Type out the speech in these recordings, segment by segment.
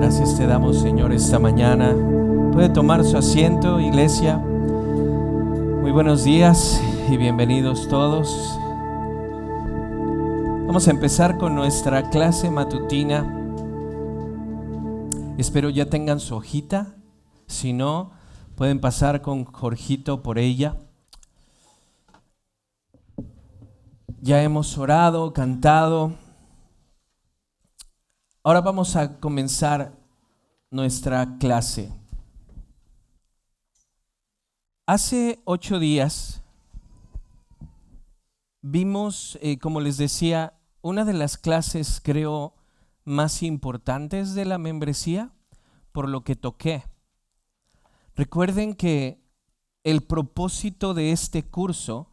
Gracias te damos, Señor, esta mañana. Puede tomar su asiento, iglesia. Muy buenos días y bienvenidos todos. Vamos a empezar con nuestra clase matutina. Espero ya tengan su hojita. Si no, pueden pasar con Jorgito por ella. Ya hemos orado, cantado. Ahora vamos a comenzar nuestra clase. Hace 8 días vimos, como les decía, una de las clases, creo, más importantes de la membresía, por lo que toqué. Recuerden que el propósito de este curso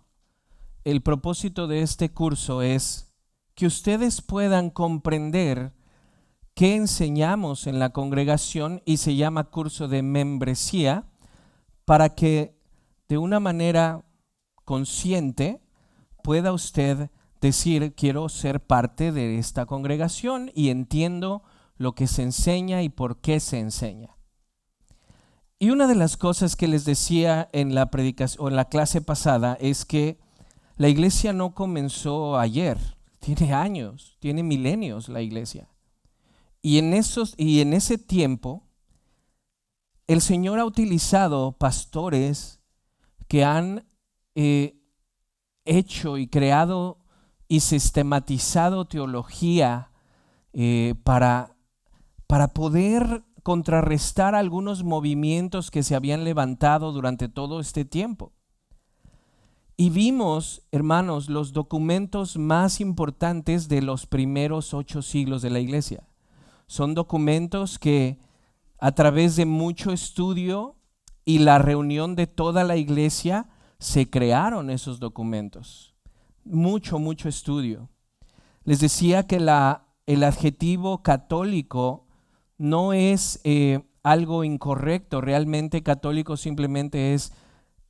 es que ustedes puedan comprender qué enseñamos en la congregación, y se llama curso de membresía, para que de una manera consciente pueda usted decir: quiero ser parte de esta congregación y entiendo lo que se enseña y por qué se enseña. Y una de las cosas que les decía en la predicación o en la clase pasada es que la iglesia no comenzó ayer, tiene años, tiene milenios la iglesia. Y en ese tiempo, el Señor ha utilizado pastores que han hecho y creado y sistematizado teología para poder contrarrestar algunos movimientos que se habían levantado durante todo este tiempo. Y vimos, hermanos, los documentos más importantes de los primeros 8 siglos de la iglesia. Son documentos que, a través de mucho estudio y la reunión de toda la iglesia, se crearon esos documentos. Mucho estudio. Les decía que el adjetivo católico no es algo incorrecto. Realmente católico simplemente es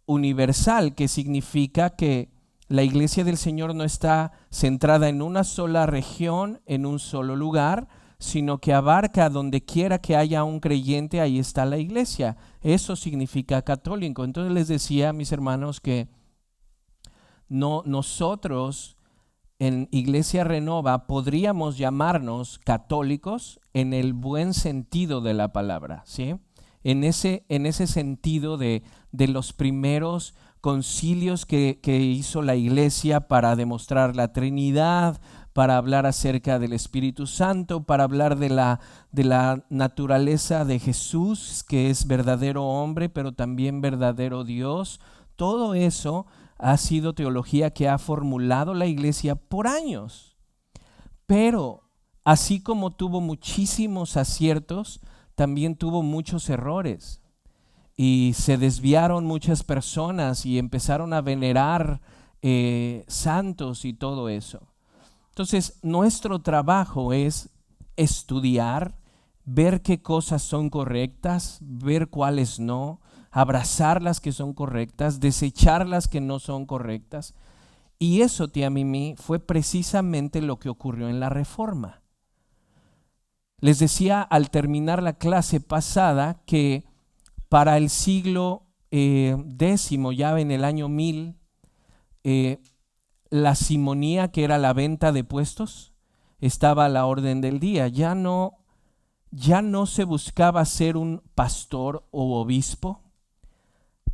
universal, que significa que la iglesia del Señor no está centrada en una sola región, en un solo lugar, sino que abarca donde quiera que haya un creyente, ahí está la iglesia. Eso significa católico. Entonces les decía a mis hermanos que nosotros en Iglesia Renova podríamos llamarnos católicos en el buen sentido de la palabra, ¿sí? En ese sentido de los primeros concilios que hizo la iglesia para demostrar la Trinidad, para hablar acerca del Espíritu Santo, para hablar de la naturaleza de Jesús, que es verdadero hombre, pero también verdadero Dios. Todo eso ha sido teología que ha formulado la iglesia por años. Pero así como tuvo muchísimos aciertos, también tuvo muchos errores. Y se desviaron muchas personas y empezaron a venerar santos y todo eso. Entonces, nuestro trabajo es estudiar, ver qué cosas son correctas, ver cuáles no, abrazar las que son correctas, desechar las que no son correctas. Y eso, tía Mimi, fue precisamente lo que ocurrió en la Reforma. Les decía al terminar la clase pasada que para el siglo X, ya en el año 1000, la simonía, que era la venta de puestos, estaba a la orden del día. Ya no se buscaba ser un pastor o obispo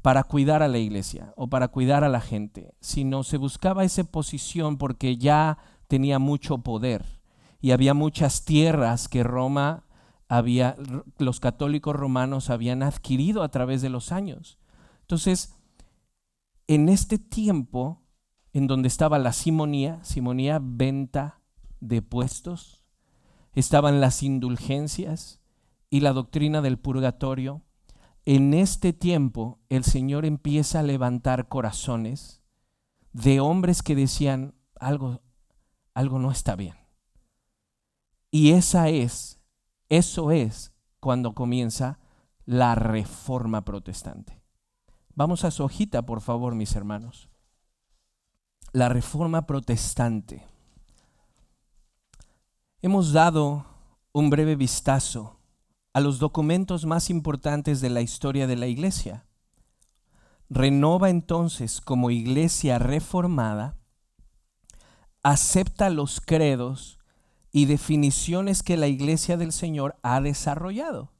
para cuidar a la iglesia o para cuidar a la gente, sino se buscaba esa posición porque ya tenía mucho poder y había muchas tierras que los católicos romanos habían adquirido a través de los años. Entonces, en este tiempo en donde estaba la simonía, venta de puestos, estaban las indulgencias y la doctrina del purgatorio. En este tiempo el Señor empieza a levantar corazones de hombres que decían: algo no está bien. Y eso es cuando comienza la Reforma protestante. Vamos a su hojita, por favor, mis hermanos. La Reforma protestante. Hemos dado un breve vistazo a los documentos más importantes de la historia de la iglesia. Renova entonces, como iglesia reformada, acepta los credos y definiciones que la iglesia del Señor ha desarrollado.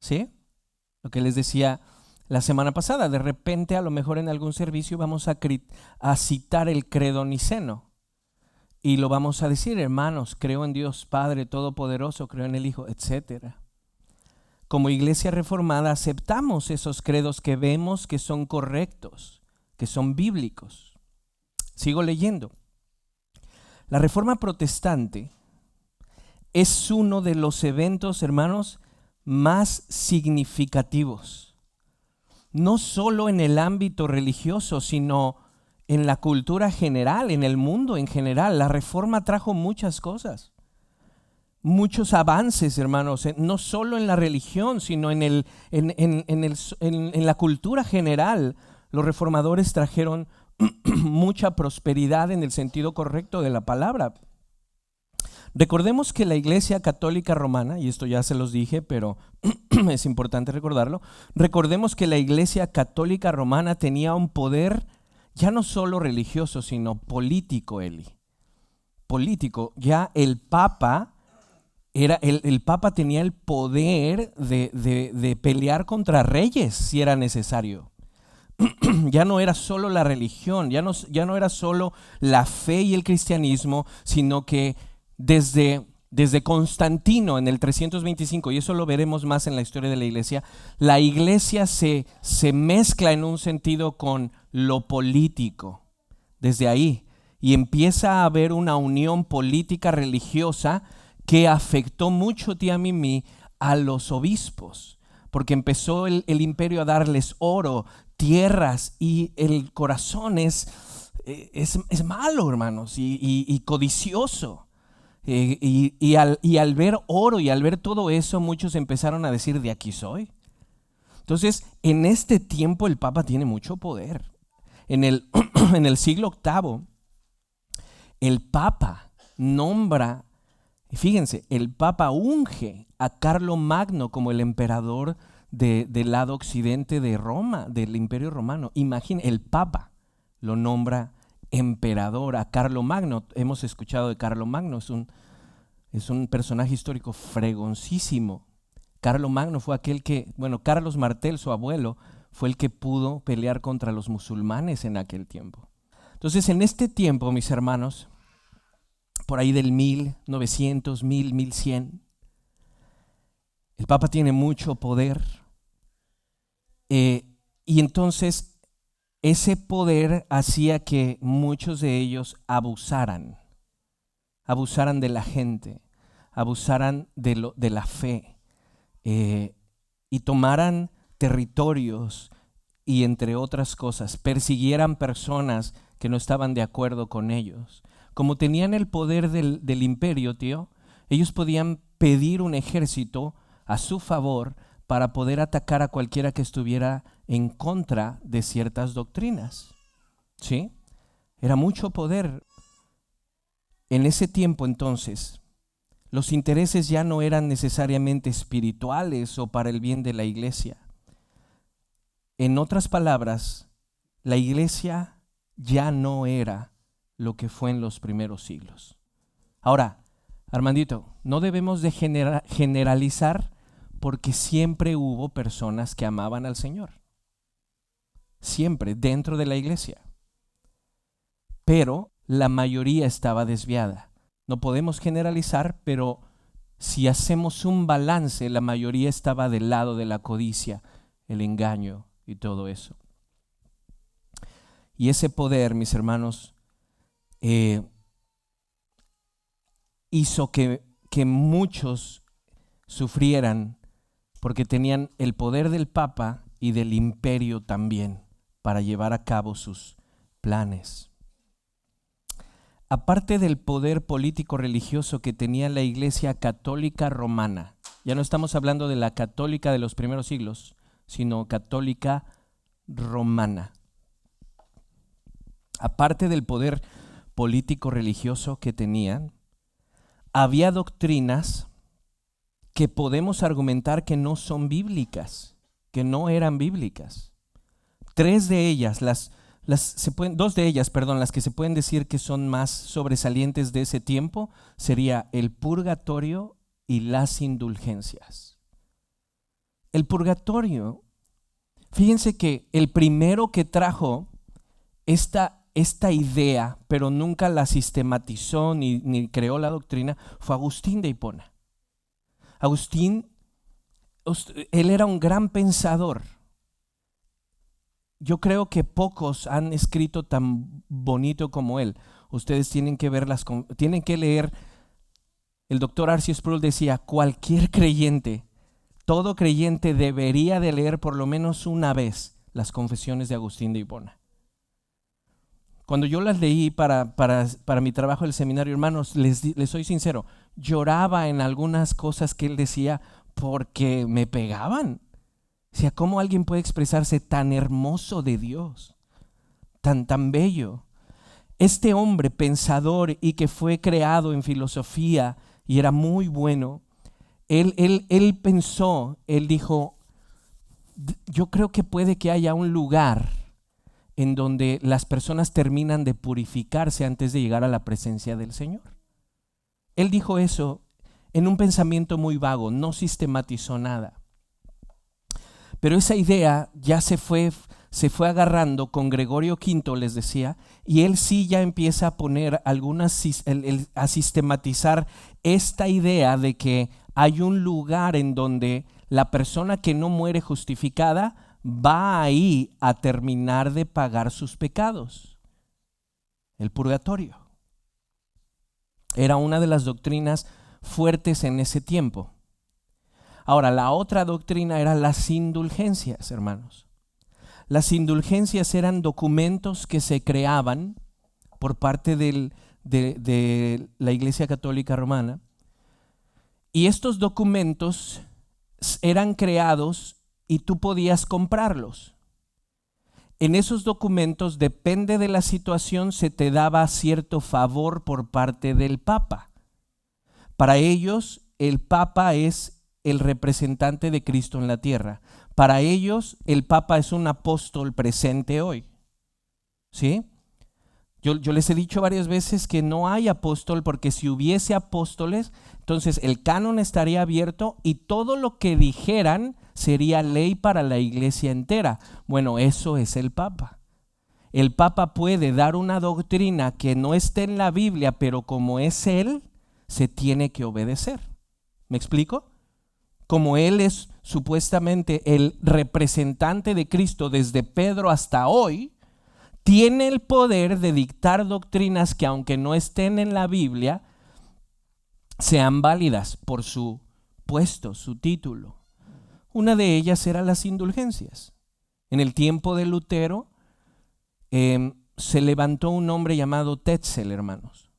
¿Sí? Lo que les decía la semana pasada, de repente a lo mejor en algún servicio vamos a citar el credo niceno y lo vamos a decir: hermanos, creo en Dios Padre Todopoderoso, creo en el Hijo, etc. Como iglesia reformada aceptamos esos credos que vemos que son correctos, que son bíblicos. Sigo leyendo. La Reforma Protestante es uno de los eventos, hermanos, más significativos, no solo en el ámbito religioso, sino en la cultura general, en el mundo en general. La Reforma trajo muchas cosas, muchos avances, hermanos, no solo en la religión, sino en la cultura general. Los reformadores trajeron mucha prosperidad en el sentido correcto de la palabra. Recordemos que la Iglesia Católica Romana, y esto ya se los dije, pero es importante recordarlo, recordemos que la Iglesia Católica Romana tenía un poder ya no solo religioso, sino político, político. Ya el Papa el Papa tenía el poder de pelear contra reyes si era necesario. Ya no era solo la religión, ya no era solo la fe y el cristianismo, sino que desde Constantino en el 325, y eso lo veremos más en la historia de la iglesia se mezcla en un sentido con lo político, desde ahí, y empieza a haber una unión política religiosa que afectó mucho, tía Mimi, a los obispos, porque empezó el imperio a darles oro, tierras, y el corazón es malo, hermanos, y codicioso. Y al ver oro y al ver todo eso, muchos empezaron a decir: de aquí soy. Entonces, en este tiempo el Papa tiene mucho poder. En el siglo VIII, el Papa nombra, fíjense, el Papa unge a Carlomagno como el emperador del lado occidente de Roma, del Imperio Romano. Imaginen, el Papa lo nombra emperador a Carlomagno. Hemos escuchado de Carlomagno, es un personaje histórico fregoncísimo. Carlomagno fue aquel que, Carlos Martel, su abuelo, fue el que pudo pelear contra los musulmanes en aquel tiempo. Entonces, en este tiempo, mis hermanos, por ahí del 1900, 1100, el Papa tiene mucho poder, y entonces ese poder hacía que muchos de ellos abusaran de la gente, abusaran de la fe, y tomaran territorios y, entre otras cosas, persiguieran personas que no estaban de acuerdo con ellos. Como tenían el poder del imperio, ellos podían pedir un ejército a su favor para poder atacar a cualquiera que estuviera en contra de ciertas doctrinas. ¿Sí? Era mucho poder. En ese tiempo, entonces, los intereses ya no eran necesariamente espirituales o para el bien de la iglesia. En otras palabras, la iglesia ya no era lo que fue en los primeros siglos. Ahora, Armandito, no debemos de generalizar, porque siempre hubo personas que amaban al Señor. Siempre, dentro de la iglesia. Pero la mayoría estaba desviada. No podemos generalizar, pero si hacemos un balance, la mayoría estaba del lado de la codicia, el engaño y todo eso. Y ese poder, mis hermanos, hizo que muchos sufrieran, porque tenían el poder del Papa y del imperio también para llevar a cabo sus planes. Aparte del poder político religioso que tenía la Iglesia Católica Romana, ya no estamos hablando de la católica de los primeros siglos, sino católica romana. Aparte del poder político religioso que tenían, había doctrinas que podemos argumentar que no son bíblicas, que no eran bíblicas. Dos de ellas, las que se pueden decir que son más sobresalientes de ese tiempo, sería el purgatorio y las indulgencias. El purgatorio, fíjense que el primero que trajo esta idea, pero nunca la sistematizó ni creó la doctrina, fue Agustín de Hipona. Agustín, él era un gran pensador. Yo creo que pocos han escrito tan bonito como él. Ustedes tienen que tienen que leer. El doctor R.C. Sproul decía, cualquier creyente, todo creyente debería de leer por lo menos una vez las Confesiones de Agustín de Hipona. Cuando yo las leí para mi trabajo del seminario, hermanos, les soy sincero, lloraba en algunas cosas que él decía porque me pegaban. O sea, ¿cómo alguien puede expresarse tan hermoso de Dios, tan bello? Este hombre pensador y que fue creado en filosofía y era muy bueno, él pensó, él dijo, yo creo que puede que haya un lugar en donde las personas terminan de purificarse antes de llegar a la presencia del Señor. Él dijo eso en un pensamiento muy vago, no sistematizó nada. Pero esa idea ya se fue agarrando con Gregorio V, les decía, y él sí ya empieza a poner a sistematizar esta idea de que hay un lugar en donde la persona que no muere justificada va ahí a terminar de pagar sus pecados. El purgatorio era una de las doctrinas fuertes en ese tiempo. Ahora, la otra doctrina era las indulgencias, hermanos. Las indulgencias eran documentos que se creaban por parte de la Iglesia Católica Romana, y estos documentos eran creados y tú podías comprarlos. En esos documentos, depende de la situación, se te daba cierto favor por parte del Papa. Para ellos, el Papa es el representante de Cristo en la tierra. Para ellos, el Papa es un apóstol presente hoy. ¿Sí? Yo les he dicho varias veces que no hay apóstol, porque si hubiese apóstoles, entonces el canon estaría abierto y todo lo que dijeran sería ley para la iglesia entera. Bueno, eso es el Papa. El Papa puede dar una doctrina que no esté en la Biblia, pero como es él, se tiene que obedecer. ¿Me explico? Como él es supuestamente el representante de Cristo desde Pedro hasta hoy, tiene el poder de dictar doctrinas que, aunque no estén en la Biblia, sean válidas por su puesto, su título. Una de ellas era las indulgencias. En el tiempo de Lutero se levantó un hombre llamado Tetzel, hermanos.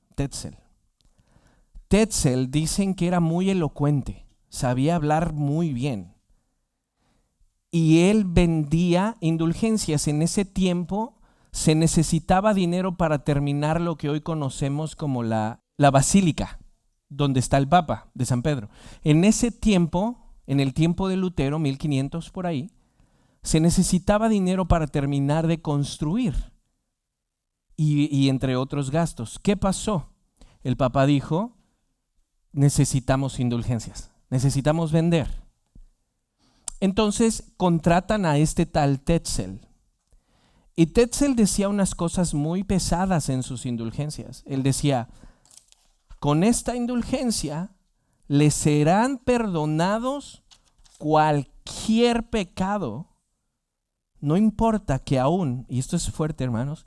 Tetzel dicen que era muy elocuente, sabía hablar muy bien. Y él vendía indulgencias. En ese tiempo se necesitaba dinero para terminar lo que hoy conocemos como la basílica, donde está el Papa de San Pedro. En ese tiempo, en el tiempo de Lutero, 1500 por ahí, se necesitaba dinero para terminar de construir y entre otros gastos. ¿Qué pasó? El Papa dijo, necesitamos indulgencias, necesitamos vender. Entonces contratan a este tal Tetzel. Y Tetzel decía unas cosas muy pesadas en sus indulgencias. Él decía, con esta indulgencia les serán perdonados cualquier pecado. No importa que aún, y esto es fuerte, hermanos,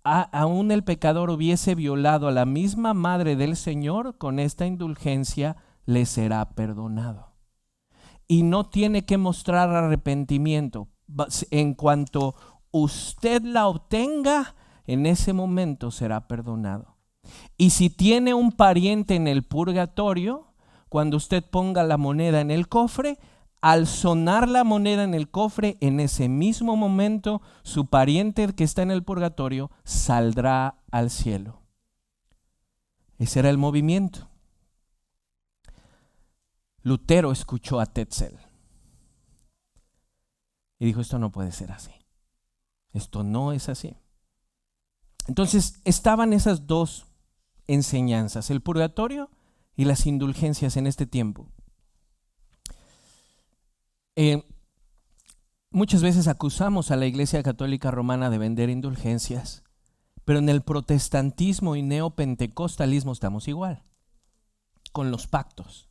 aún el pecador hubiese violado a la misma madre del Señor, con esta indulgencia le será perdonado. Y no tiene que mostrar arrepentimiento. En cuanto usted la obtenga, en ese momento será perdonado. Y si tiene un pariente en el purgatorio, cuando usted ponga la moneda en el cofre, al sonar la moneda en el cofre, en ese mismo momento su pariente que está en el purgatorio saldrá al cielo. Ese era el movimiento. Lutero escuchó a Tetzel y dijo, esto no puede ser así. Esto no es así. Entonces estaban esas dos enseñanzas, el purgatorio y las indulgencias en este tiempo. Muchas veces acusamos a la Iglesia Católica Romana de vender indulgencias, pero en el protestantismo y neopentecostalismo estamos igual, con los pactos,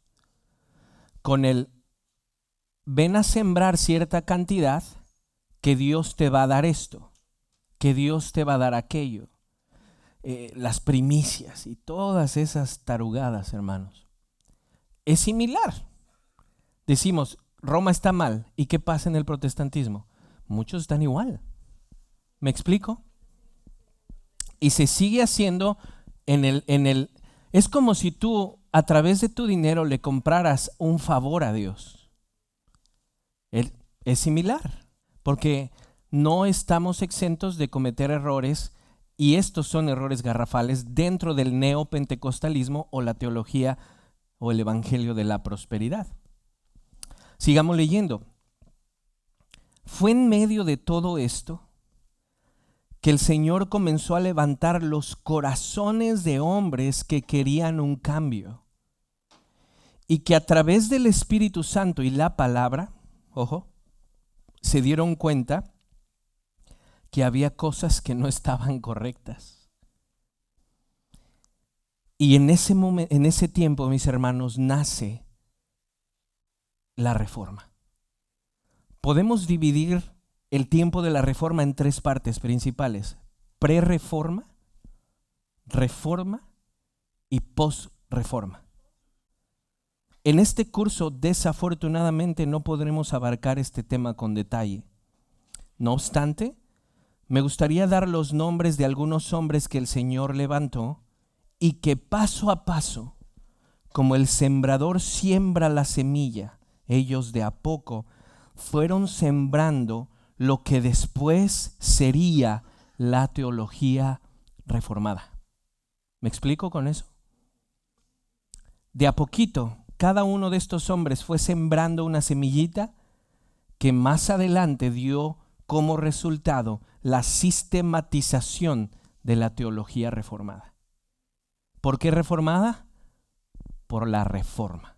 con el ven a sembrar cierta cantidad que Dios te va a dar esto, que Dios te va a dar aquello, las primicias y todas esas tarugadas, hermanos. Es similar. Decimos, Roma está mal. ¿Y qué pasa en el protestantismo? Muchos están igual. ¿Me explico? Y se sigue haciendo es como si tú a través de tu dinero le compraras un favor a Dios. Es similar, porque no estamos exentos de cometer errores, y estos son errores garrafales dentro del neopentecostalismo o la teología o el evangelio de la prosperidad. Sigamos leyendo. Fue en medio de todo esto que el Señor comenzó a levantar los corazones de hombres que querían un cambio, y que a través del Espíritu Santo y la palabra, ojo, se dieron cuenta que había cosas que no estaban correctas. Y en ese tiempo, mis hermanos, nace la Reforma. Podemos dividir el tiempo de la Reforma en tres partes principales: pre-reforma, reforma y post-reforma. En este curso, desafortunadamente, no podremos abarcar este tema con detalle. No obstante, me gustaría dar los nombres de algunos hombres que el Señor levantó y que paso a paso, como el sembrador siembra la semilla, ellos de a poco fueron sembrando lo que después sería la teología reformada. ¿Me explico con eso? De a poquito, cada uno de estos hombres fue sembrando una semillita que más adelante dio como resultado la sistematización de la teología reformada. ¿Por qué reformada? Por la Reforma.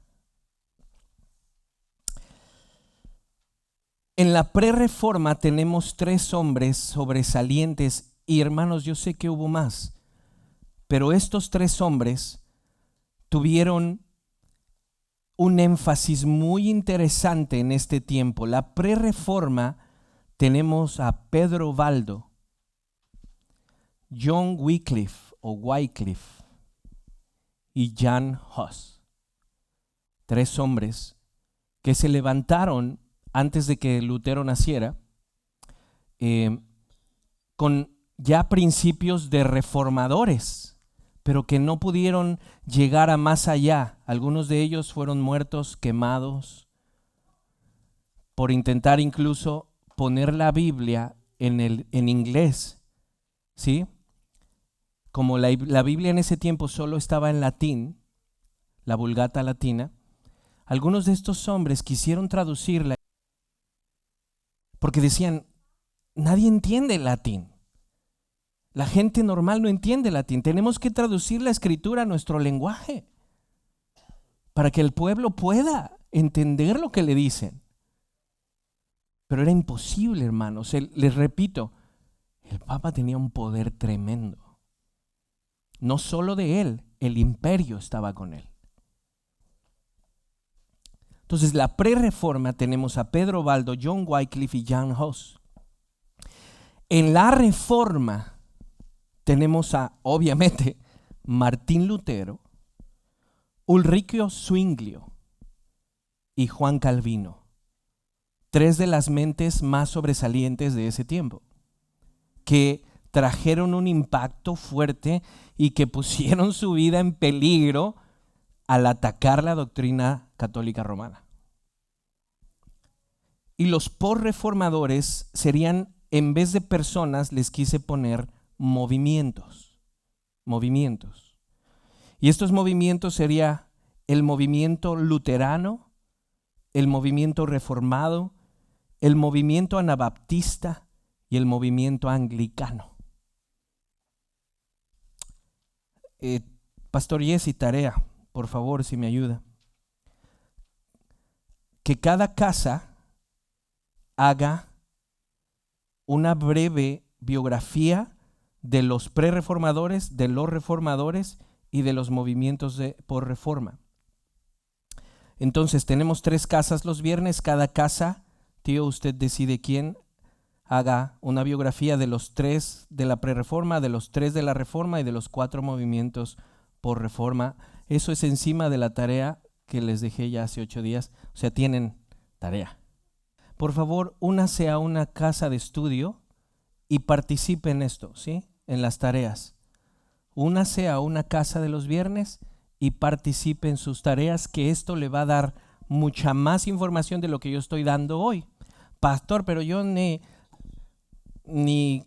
En la pre-reforma tenemos tres hombres sobresalientes, y hermanos, yo sé que hubo más, pero estos tres hombres tuvieron un énfasis muy interesante en este tiempo. La pre-reforma tenemos a Pedro Baldo, John Wycliffe y Jan Hus. Tres hombres que se levantaron antes de que Lutero naciera, con ya principios de reformadores, pero que no pudieron llegar a más allá. Algunos de ellos fueron muertos, quemados, por intentar incluso poner la Biblia en inglés, ¿sí? Como la Biblia en ese tiempo solo estaba en latín, la Vulgata latina, algunos de estos hombres quisieron traducirla porque decían, nadie entiende el latín. La gente normal no entiende el latín. Tenemos que traducir la escritura a nuestro lenguaje para que el pueblo pueda entender lo que le dicen. Pero era imposible, hermanos. Les repito, el Papa tenía un poder tremendo. No solo de él, el imperio estaba con él. Entonces, la pre-reforma tenemos a Pedro Baldo, John Wycliffe y Jan Hus. En la reforma tenemos a, obviamente, Martín Lutero, Ulrico Zwinglio y Juan Calvino. Tres de las mentes más sobresalientes de ese tiempo, que trajeron un impacto fuerte y que pusieron su vida en peligro al atacar la doctrina católica romana. Y los posreformadores serían, en vez de personas, les quise poner movimientos. Y estos movimientos sería el movimiento luterano, el movimiento reformado, el movimiento anabaptista y el movimiento anglicano. Pastor Jesse, tarea, por favor, si me ayuda. Que cada casa haga una breve biografía de los prerreformadores, de los reformadores y de los movimientos por reforma. Entonces tenemos 3 casas los viernes. Cada casa, tío, usted decide quién haga una biografía de los 3 de la prerreforma, de los 3 de la reforma y de los 4 movimientos por reforma. Eso es encima de la tarea que les dejé ya hace 8 días. O sea, tienen tarea. Por favor, únase a una casa de estudio y participe en esto, ¿sí? En las tareas. Únase a una casa de los viernes y participe en sus tareas, que esto le va a dar mucha más información de lo que yo estoy dando hoy. Pastor, pero yo ni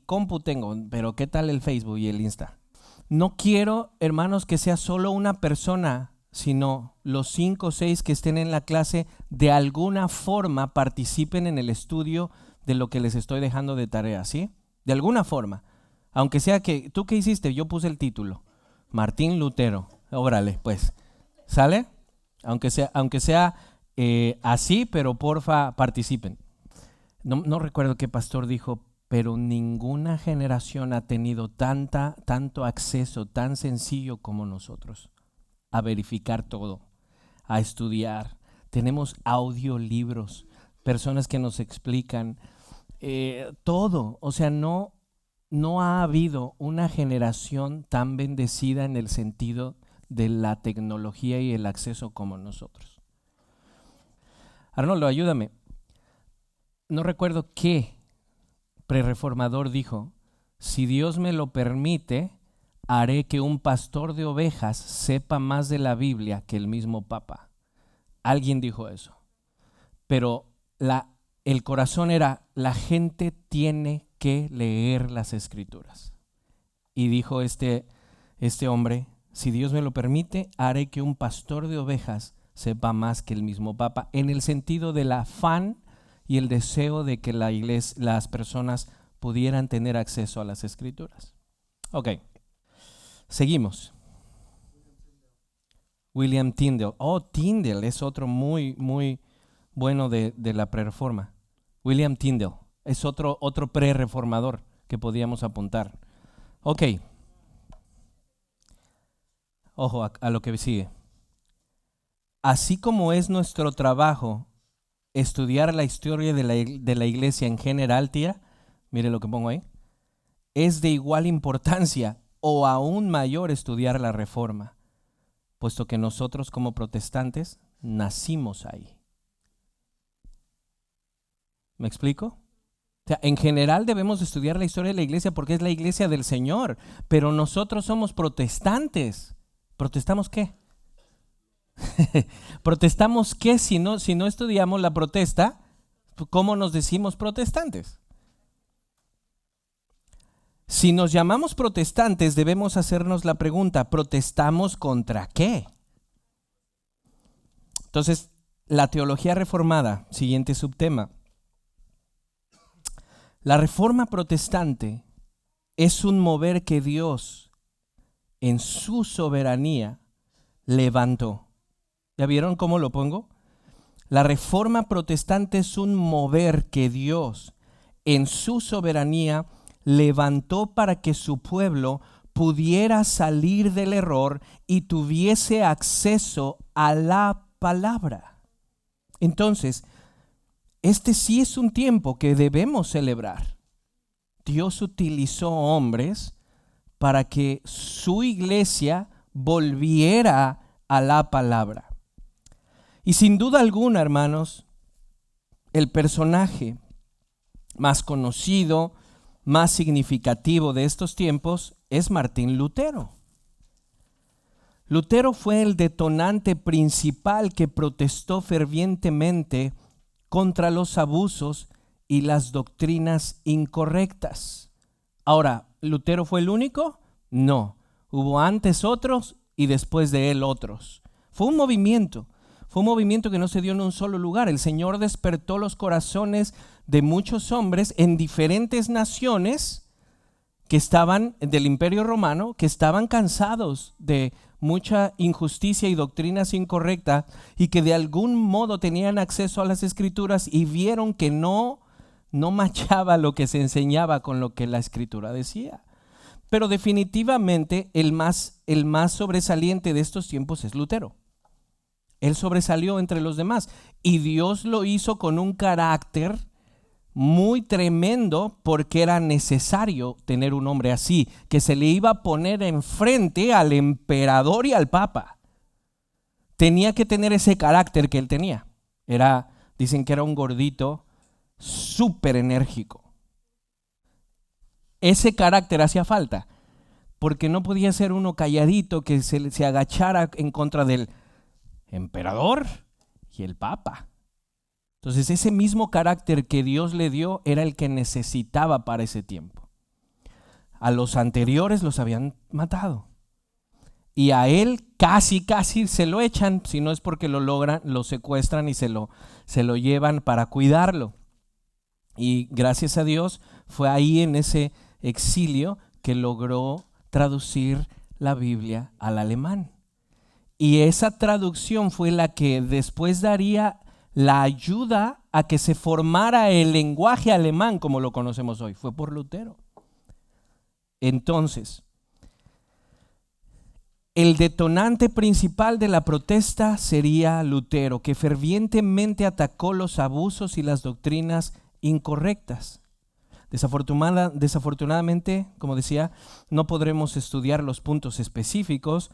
compu tengo, pero ¿qué tal el Facebook y el Insta? No quiero, hermanos, que sea solo una persona, sino los 5 o 6 que estén en la clase de alguna forma participen en el estudio de lo que les estoy dejando de tarea, ¿sí? De alguna forma. Aunque sea que, ¿tú qué hiciste? Yo puse el título, Martín Lutero. Órale, pues, ¿sale? Aunque sea así, pero porfa participen. No recuerdo qué pastor dijo, pero ninguna generación ha tenido tanto acceso tan sencillo como nosotros a verificar todo, a estudiar. Tenemos audiolibros, personas que nos explican todo. O sea, no ha habido una generación tan bendecida en el sentido de la tecnología y el acceso como nosotros. Arnoldo, ayúdame. No recuerdo qué prerreformador dijo: si Dios me lo permite, haré que un pastor de ovejas sepa más de la Biblia que el mismo Papa. Alguien dijo eso. Pero el corazón era: la gente tiene que leer las Escrituras. Y dijo este hombre: si Dios me lo permite, haré que un pastor de ovejas sepa más que el mismo Papa, en el sentido del afán y el deseo de que las personas pudieran tener acceso a las Escrituras. Ok, seguimos. William Tyndale. Tyndale es otro muy, muy bueno de la prerreforma. William Tyndale es otro prerreformador que podíamos apuntar. Ok. Ojo a lo que sigue. Así como es nuestro trabajo estudiar la historia de la iglesia en general, tía, mire lo que pongo ahí, es de igual importancia o aún mayor estudiar la reforma, puesto que nosotros como protestantes nacimos ahí. ¿Me explico? O sea, en general debemos estudiar la historia de la iglesia porque es la iglesia del Señor, pero nosotros somos protestantes. ¿Protestamos qué? ¿Protestamos qué si no estudiamos la protesta? ¿Cómo nos decimos protestantes? Si nos llamamos protestantes, debemos hacernos la pregunta: ¿protestamos contra qué? Entonces, la teología reformada, siguiente subtema. La reforma protestante es un mover que Dios, en su soberanía, levantó. ¿Ya vieron cómo lo pongo? La reforma protestante es un mover que Dios, en su soberanía, levantó para que su pueblo pudiera salir del error y tuviese acceso a la palabra. Entonces, este sí es un tiempo que debemos celebrar. Dios utilizó hombres para que su iglesia volviera a la palabra. Y sin duda alguna, hermanos, el personaje más conocido, más significativo de estos tiempos es Martín Lutero. Lutero fue el detonante principal que protestó fervientemente contra los abusos y las doctrinas incorrectas. Ahora, ¿Lutero fue el único? No. Hubo antes otros y después de él otros. Fue un movimiento fue un movimiento que no se dio en un solo lugar. El Señor despertó los corazones de muchos hombres en diferentes naciones que estaban del Imperio Romano, que estaban cansados de mucha injusticia y doctrinas incorrectas y que de algún modo tenían acceso a las Escrituras y vieron que no machaba lo que se enseñaba con lo que la Escritura decía. Pero definitivamente el más sobresaliente de estos tiempos es Lutero. Él sobresalió entre los demás y Dios lo hizo con un carácter muy tremendo, porque era necesario tener un hombre así, que se le iba a poner enfrente al emperador y al papa. Tenía que tener ese carácter que él tenía. Dicen que era un gordito súper enérgico. Ese carácter hacía falta, porque no podía ser uno calladito que se agachara en contra del emperador y el papa. Entonces ese mismo carácter que Dios le dio era el que necesitaba para ese tiempo. A los anteriores los habían matado y a él casi se lo echan, si no es porque lo logran, lo secuestran y se lo llevan para cuidarlo. Y gracias a Dios fue ahí en ese exilio que logró traducir la Biblia al alemán. Y esa traducción fue la que después daría la ayuda a que se formara el lenguaje alemán como lo conocemos hoy. Fue por Lutero. Entonces, el detonante principal de la protesta sería Lutero, que fervientemente atacó los abusos y las doctrinas incorrectas. Desafortunadamente, como decía, no podremos estudiar los puntos específicos,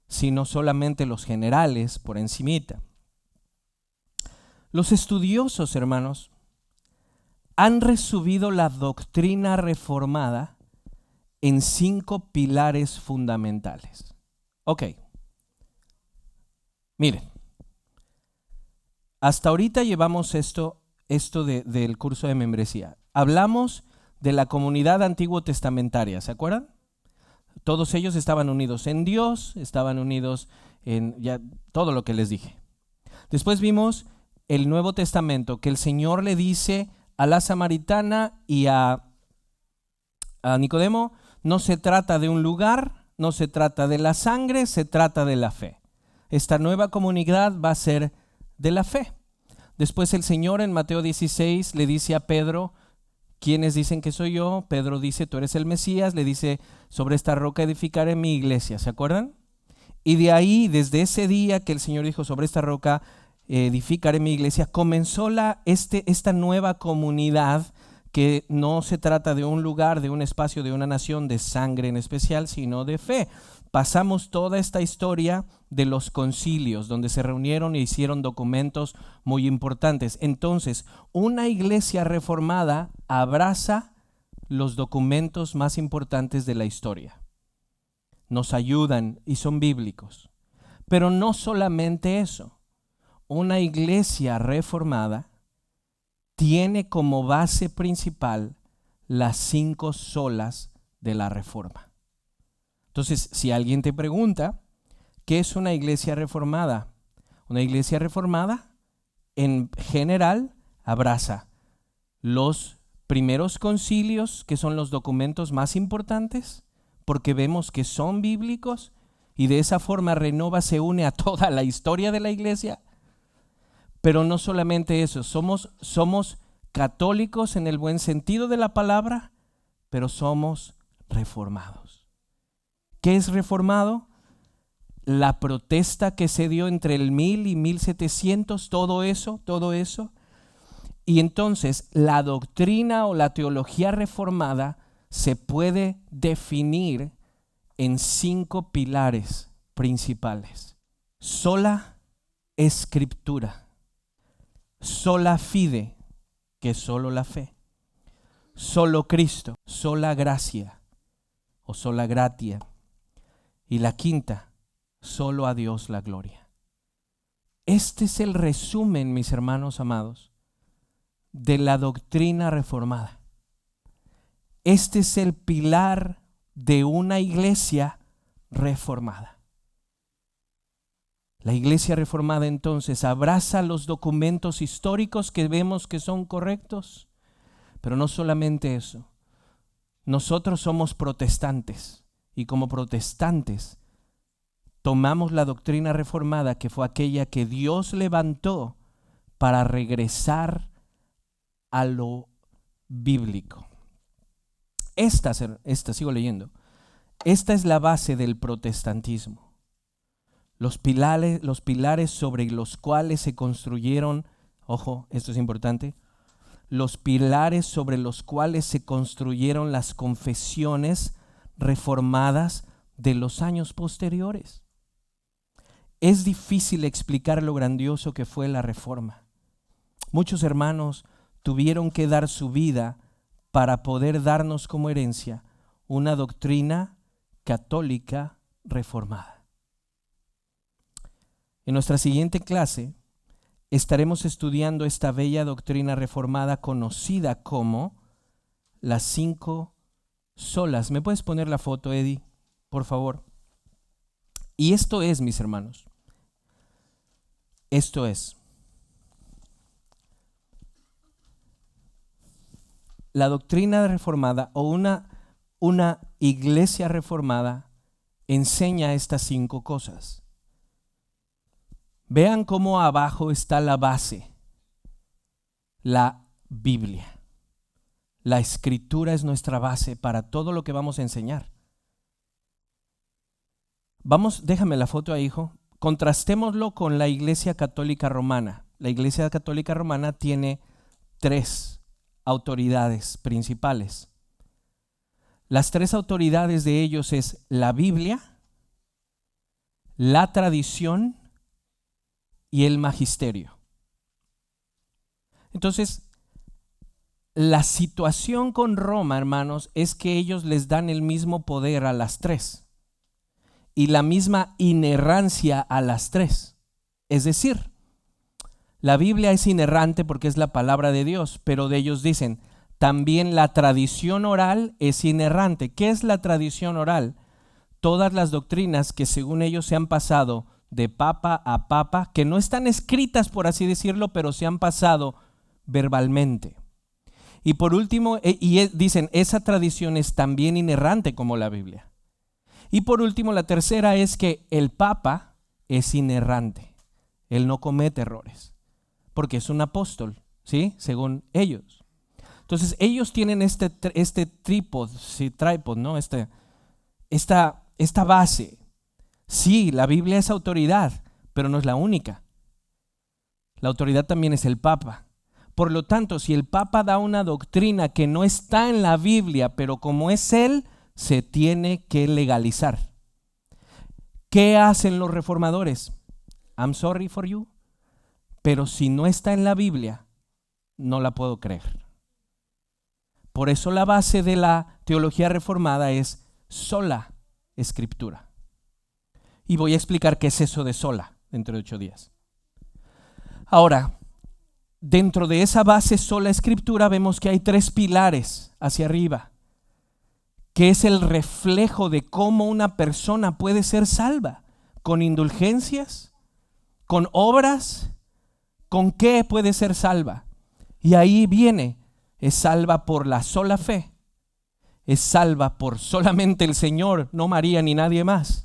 sino solamente los generales por encimita. Los estudiosos, hermanos, han resumido la doctrina reformada en 5 pilares fundamentales. Ok, miren, hasta ahorita llevamos esto del curso de membresía. Hablamos de la comunidad antiguo testamentaria, ¿se acuerdan? Todos ellos estaban unidos en Dios, estaban unidos en ya todo lo que les dije. Después vimos el Nuevo Testamento, que el Señor le dice a la samaritana y a Nicodemo: no se trata de un lugar, no se trata de la sangre, se trata de la fe. Esta nueva comunidad va a ser de la fe. Después el Señor en Mateo 16 le dice a Pedro: ¿quiénes dicen que soy yo? Pedro dice: tú eres el Mesías. Le dice: sobre esta roca edificaré mi iglesia. ¿Se acuerdan? Y de ahí, desde ese día que el Señor dijo: sobre esta roca edificaré mi iglesia, comenzó esta nueva comunidad, que no se trata de un lugar, de un espacio, de una nación, de sangre en especial, sino de fe. Pasamos toda esta historia de los concilios, donde se reunieron e hicieron documentos muy importantes. Entonces, una iglesia reformada abraza los documentos más importantes de la historia. Nos ayudan y son bíblicos. Pero no solamente eso. Una iglesia reformada tiene como base principal las 5 solas de la Reforma. Entonces, si alguien te pregunta, ¿qué es una iglesia reformada? Una iglesia reformada, en general, abraza los primeros concilios, que son los documentos más importantes, porque vemos que son bíblicos, y de esa forma Renova se une a toda la historia de la iglesia. Pero no solamente eso, somos católicos en el buen sentido de la palabra, pero somos reformados. ¿Qué es reformado? La protesta que se dio entre el 1000 y 1700, todo eso. Y entonces la doctrina o la teología reformada se puede definir en 5 pilares principales. Sola Escritura. Sola fide, que es solo la fe. Solo Cristo, sola gracia o sola gratia. Y la quinta, solo a Dios la gloria. Este es el resumen, mis hermanos amados, de la doctrina reformada. Este es el pilar de una iglesia reformada. La Iglesia Reformada entonces abraza los documentos históricos que vemos que son correctos, pero no solamente eso. Nosotros somos protestantes y como protestantes tomamos la doctrina reformada, que fue aquella que Dios levantó para regresar a lo bíblico. Sigo leyendo. Esta es la base del protestantismo. Los pilares sobre los cuales se construyeron, ojo, esto es importante, los pilares sobre los cuales se construyeron las confesiones reformadas de los años posteriores. Es difícil explicar lo grandioso que fue la Reforma. Muchos hermanos tuvieron que dar su vida para poder darnos como herencia una doctrina católica reformada. En nuestra siguiente clase estaremos estudiando esta bella doctrina reformada conocida como las 5 solas. ¿Me puedes poner la foto, Eddie, por favor? Y esto es, mis hermanos, esto es la doctrina reformada, o una iglesia reformada enseña estas 5 cosas. Vean cómo abajo está la base, la Biblia. La Escritura es nuestra base para todo lo que vamos a enseñar. Déjame la foto ahí, hijo. Contrastémoslo con la Iglesia Católica Romana. La Iglesia Católica Romana tiene 3 autoridades principales. Las 3 autoridades de ellos es la Biblia, la tradición y el magisterio. Entonces, la situación con Roma, hermanos, es que ellos les dan el mismo poder a las 3 y la misma inerrancia a las 3. Es decir, la Biblia es inerrante porque es la palabra de Dios, pero de ellos dicen, también la tradición oral es inerrante. ¿Qué es la tradición oral? Todas las doctrinas que según ellos se han pasado de papa a papa, que no están escritas, por así decirlo, pero se han pasado verbalmente. Y por último, dicen, esa tradición es también inerrante como la Biblia. Y por último, la tercera es que el papa es inerrante. Él no comete errores, porque es un apóstol, ¿sí? Según ellos. Entonces, ellos tienen este trípode, ¿no? Esta base. Sí, la Biblia es autoridad, pero no es la única. La autoridad también es el Papa. Por lo tanto, si el Papa da una doctrina que no está en la Biblia, pero como es él, se tiene que legalizar. ¿Qué hacen los reformadores? I'm sorry for you, pero si no está en la Biblia, no la puedo creer. Por eso la base de la teología reformada es sola escritura. Y voy a explicar qué es eso de sola dentro de 8 días. Ahora, dentro de esa base sola escritura vemos que hay 3 pilares hacia arriba, que es el reflejo de cómo una persona puede ser salva, con indulgencias, con obras, con qué puede ser salva. Y ahí viene, es salva por la sola fe, es salva por solamente el Señor, no María ni nadie más.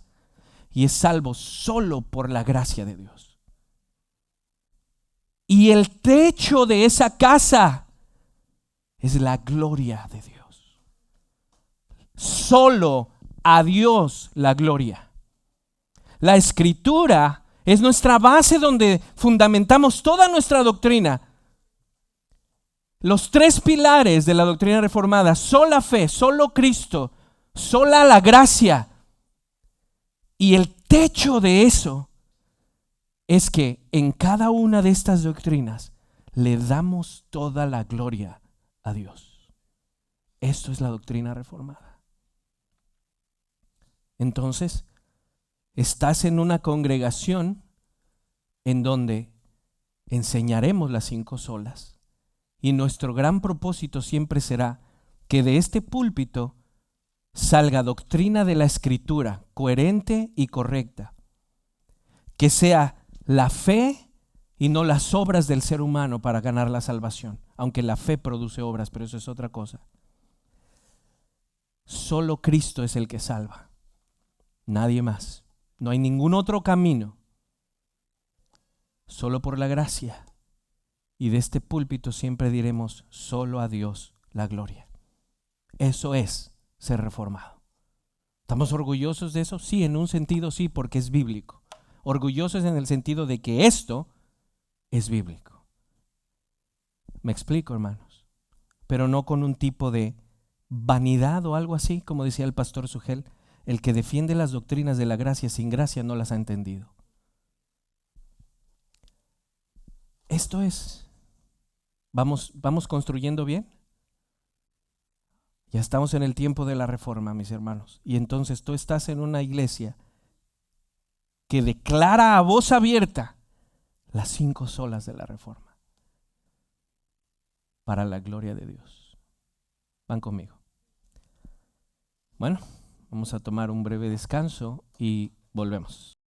Y es salvo solo por la gracia de Dios. Y el techo de esa casa es la gloria de Dios. Solo a Dios la gloria. La Escritura es nuestra base donde fundamentamos toda nuestra doctrina. Los 3 pilares de la doctrina reformada: sola fe, solo Cristo, sola la gracia. Y el techo de eso es que en cada una de estas doctrinas le damos toda la gloria a Dios. Esto es la doctrina reformada. Entonces, estás en una congregación en donde enseñaremos las 5 solas, y nuestro gran propósito siempre será que de este púlpito salga doctrina de la Escritura coherente y correcta, que sea la fe y no las obras del ser humano para ganar la salvación, aunque la fe produce obras, pero eso es otra cosa. Solo Cristo es el que salva, nadie más. No hay ningún otro camino, solo por la gracia. Y de este púlpito siempre diremos: solo a Dios la gloria. Eso es ser reformado. ¿Estamos orgullosos de eso? Sí, en un sentido sí, porque es bíblico. Orgullosos en el sentido de que esto es bíblico. Me explico, hermanos, pero no con un tipo de vanidad o algo así, como decía el pastor Sugel. El que defiende las doctrinas de la gracia sin gracia no las ha entendido. Esto es, vamos construyendo bien. Ya estamos en el tiempo de la reforma, mis hermanos, y entonces tú estás en una iglesia que declara a voz abierta las 5 solas de la reforma para la gloria de Dios. Van conmigo. Bueno, vamos a tomar un breve descanso y volvemos.